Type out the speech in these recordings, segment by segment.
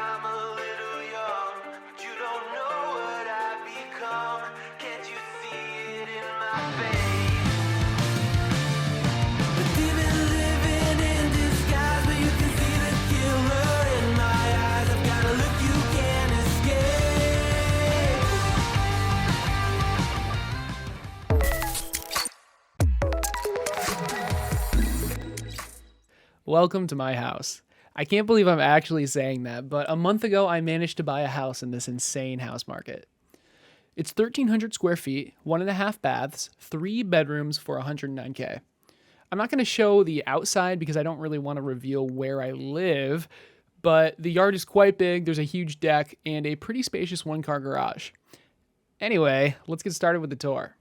I'm a little young, but you don't know what I've become. Can't you see it in my face? But even living in disguise, but you can see the killer in my eyes. I've got a look you can't escape. Welcome to my house. I can't believe I'm actually saying that, but a month ago I managed to buy a house in this insane house market. It's 1,300 square feet, 1.5 baths, 3 bedrooms for $109K. I'm not going to show the outside because I don't really want to reveal where I live, but the yard is quite big, there's a huge deck, and a pretty spacious one-car garage. Anyway, let's get started with the tour.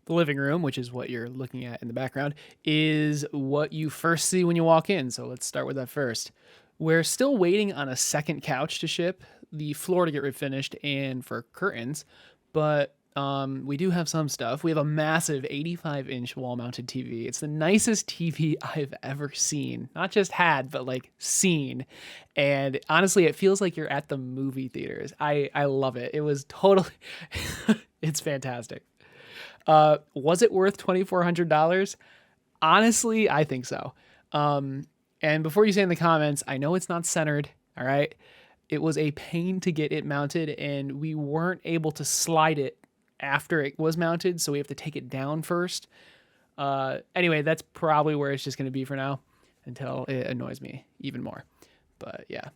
The living room, which is what you're looking at in the background, is what you first see when you walk in. So let's start with that first. We're still waiting on a second couch to ship, the floor to get refinished, and for curtains. But we do have some stuff. We have a massive 85-inch wall-mounted TV. It's the nicest TV I've ever seen. Not just had, but like seen. And honestly, it feels like you're at the movie theaters. I love it. It was totally... It's fantastic. Was it worth $2,400? Honestly, I think so. And before you say in the comments, I know it's not centered. All right. It was a pain to get it mounted and we weren't able to slide it after it was mounted. So we have to take it down first. Anyway, that's probably where it's just going to be for now until it annoys me even more. But yeah.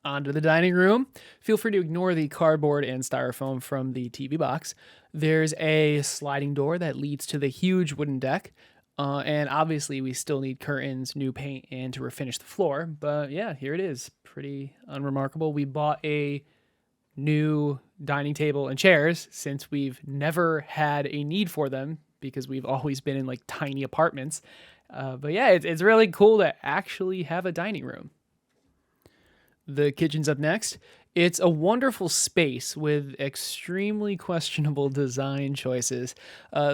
Onto the dining room. Feel free to ignore the cardboard and styrofoam from the TV box. There's a sliding door that leads to the huge wooden deck. And obviously we still need curtains, new paint, and to refinish the floor. But yeah, here it is. Pretty unremarkable. We bought a new dining table and chairs since we've never had a need for them because we've always been in like tiny apartments. But yeah, it's really cool to actually have a dining room. The kitchen's up next. It's a wonderful space with extremely questionable design choices.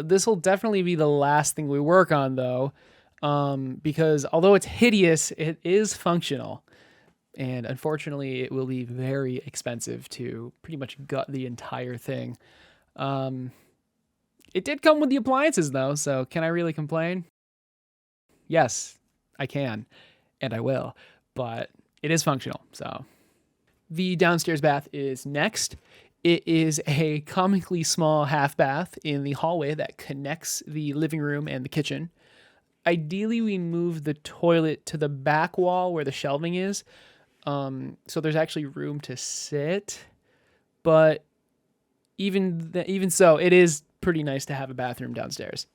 This will definitely be the last thing we work on, though, because although it's hideous, it is functional. And unfortunately, it will be very expensive to pretty much gut the entire thing. It did come with the appliances, though, so can I really complain? Yes, I can, and I will, but... it is functional, so. The downstairs bath is next. It is a comically small half bath in the hallway that connects the living room and the kitchen. Ideally, we move the toilet to the back wall where the shelving is, so there's actually room to sit. But even so, it is pretty nice to have a bathroom downstairs.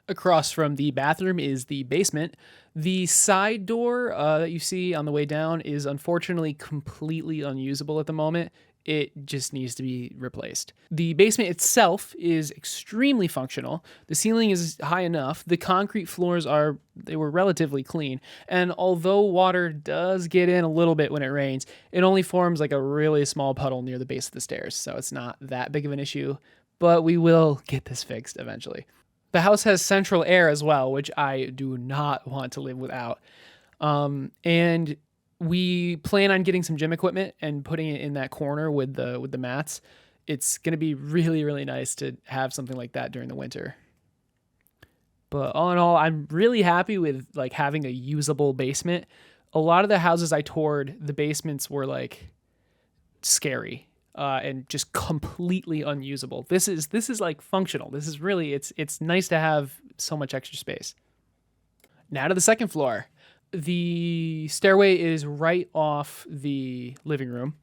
Across from the bathroom is the basement. The side door that you see on the way down is unfortunately completely unusable at the moment. It just needs to be replaced. The basement itself is extremely functional. The ceiling is high enough. The concrete floors they were relatively clean. And although water does get in a little bit when it rains, it only forms like a really small puddle near the base of the stairs. So it's not that big of an issue, but we will get this fixed eventually. The house has central air as well, which I do not want to live without. And we plan on getting some gym equipment and putting it in that corner with the mats. It's going to be really, really nice to have something like that during the winter. But all in all, I'm really happy with like having a usable basement. A lot of the houses I toured, the basements were like scary. And just completely unusable. This is like functional. This is really, it's nice to have so much extra space. Now to the second floor. The stairway is right off the living room.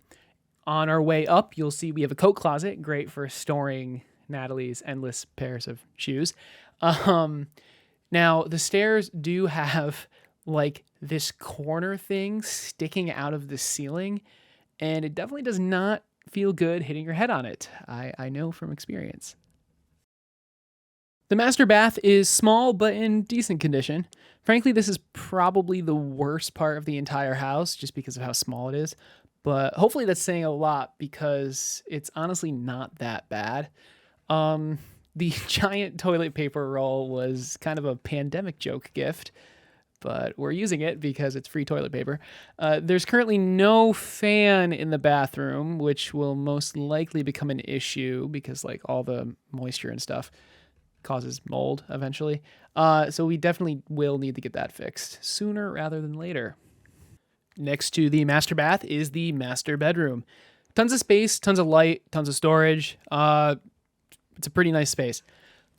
On our way up, you'll see we have a coat closet, great for storing Natalie's endless pairs of shoes. Now the stairs do have like this corner thing sticking out of the ceiling, and it definitely does not feel good hitting your head on it. I know from experience. The master bath is small but in decent condition. Frankly, this is probably the worst part of the entire house just because of how small it is. But hopefully that's saying a lot because it's honestly not that bad. The giant toilet paper roll was kind of a pandemic joke gift. but we're using it because it's free toilet paper. There's currently no fan in the bathroom, which will most likely become an issue because like all the moisture and stuff causes mold eventually. So we definitely will need to get that fixed sooner rather than later. Next to the master bath is the master bedroom. Tons of space, tons of light, tons of storage. It's a pretty nice space.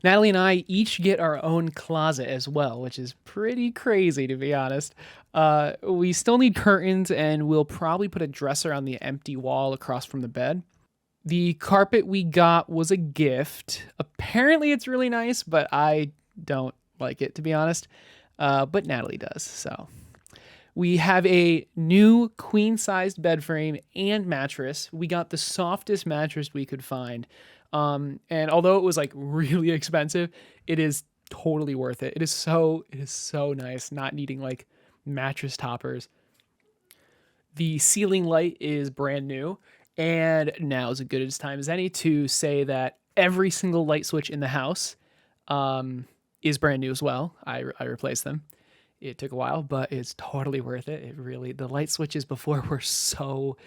Natalie and I each get our own closet as well, which is pretty crazy to be honest. We still need curtains and we'll probably put a dresser on the empty wall across from the bed. The carpet we got was a gift. Apparently it's really nice, but I don't like it to be honest. But Natalie does, so. We have a new queen-sized bed frame and mattress. We got the softest mattress we could find. And although it was like really expensive, it is totally worth it. It is so nice not needing like mattress toppers. The ceiling light is brand new, and now is as good a time as any to say that every single light switch in the house is brand new as well. I replaced them. It took a while, but it's totally worth it. It really, the light switches before were so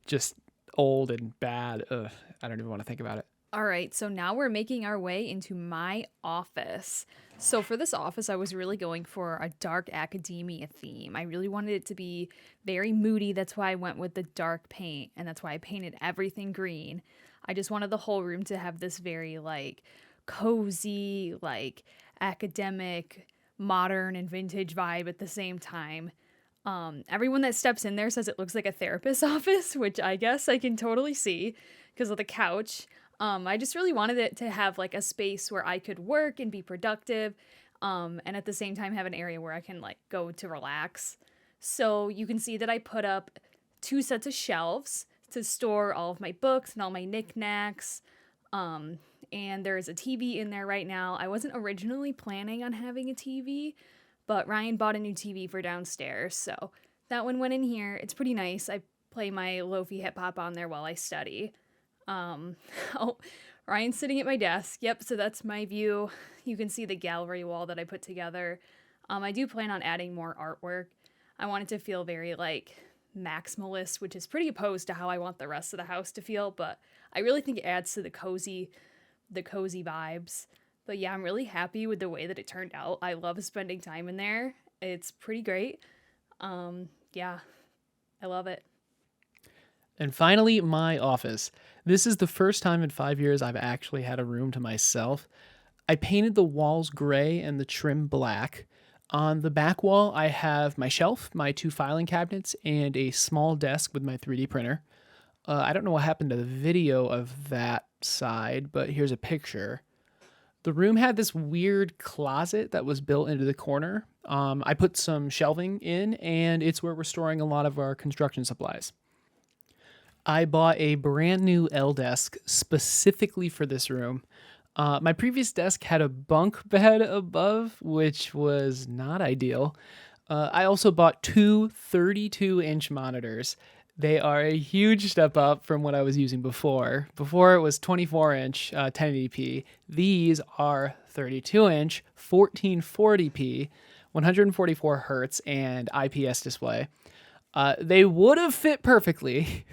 just old and bad. Ugh, I don't even want to think about it. All right, so now we're making our way into my office. So for this office, I was really going for a dark academia theme. I really wanted it to be very moody. That's why I went with the dark paint, and that's why I painted everything green. I just wanted the whole room to have this very like cozy, like academic, modern and vintage vibe at the same time. Everyone that steps in there says it looks like a therapist's office, which I guess I can totally see because of the couch. I just really wanted it to have like a space where I could work and be productive, and at the same time have an area where I can like go to relax. So you can see that I put up 2 sets of shelves to store all of my books and all my knickknacks. And there is a TV in there right now. I wasn't originally planning on having a TV, but Ryan bought a new TV for downstairs, so that one went in here. It's pretty nice. I play my lo-fi hip hop on there while I study. Oh, Ryan's sitting at my desk. Yep, so that's my view. You can see the gallery wall that I put together. I do plan on adding more artwork. I want it to feel very like maximalist, which is pretty opposed to how I want the rest of the house to feel, but I really think it adds to the cozy vibes. But yeah, I'm really happy with the way that it turned out. I love spending time in there. It's pretty great. Yeah, I love it. And finally, my office. This is the first time in 5 years I've actually had a room to myself. I painted the walls gray and the trim black. On the back wall, I have my shelf, my 2 filing cabinets, and a small desk with my 3D printer. I don't know what happened to the video of that side, but here's a picture. The room had this weird closet that was built into the corner. I put some shelving in, and it's where we're storing a lot of our construction supplies. I bought a brand new L desk specifically for this room. My previous desk had a bunk bed above, which was not ideal. I also bought 2 32-inch monitors. They are a huge step up from what I was using before. Before it was 24-inch 1080p. These are 32-inch 1440p, 144 hertz, and IPS display. They would have fit perfectly,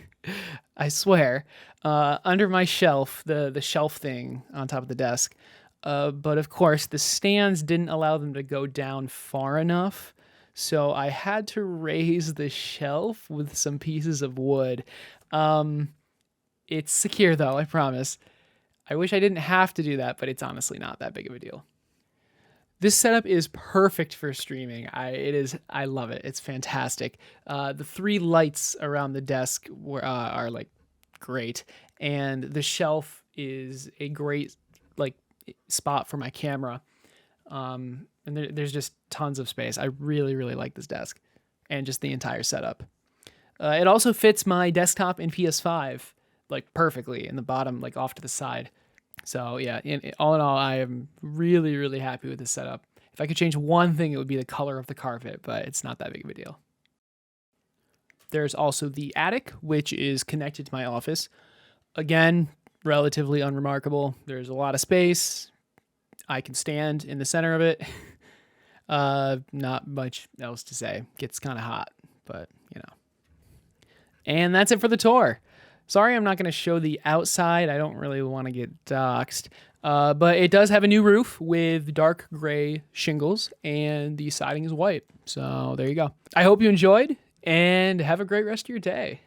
I swear, under my shelf, the shelf thing on top of the desk. But of course, the stands didn't allow them to go down far enough. So I had to raise the shelf with some pieces of wood. It's secure though, I promise. I wish I didn't have to do that, but it's honestly not that big of a deal. This setup is perfect for streaming. I love it. It's fantastic. The 3 lights around the desk are like great, and the shelf is a great like spot for my camera. And there's just tons of space. I really like this desk and just the entire setup. It also fits my desktop and PS5 like perfectly in the bottom, like off to the side. So yeah, all in all, I am really happy with this setup. If I could change one thing, it would be the color of the carpet, but it's not that big of a deal. There's also the attic, which is connected to my office. Again, relatively unremarkable. There's a lot of space. I can stand in the center of it. Not much else to say. Gets kind of hot, but you know. And that's it for the tour. Sorry, I'm not going to show the outside. I don't really want to get doxxed. But it does have a new roof with dark gray shingles, and the siding is white. So there you go. I hope you enjoyed, and have a great rest of your day.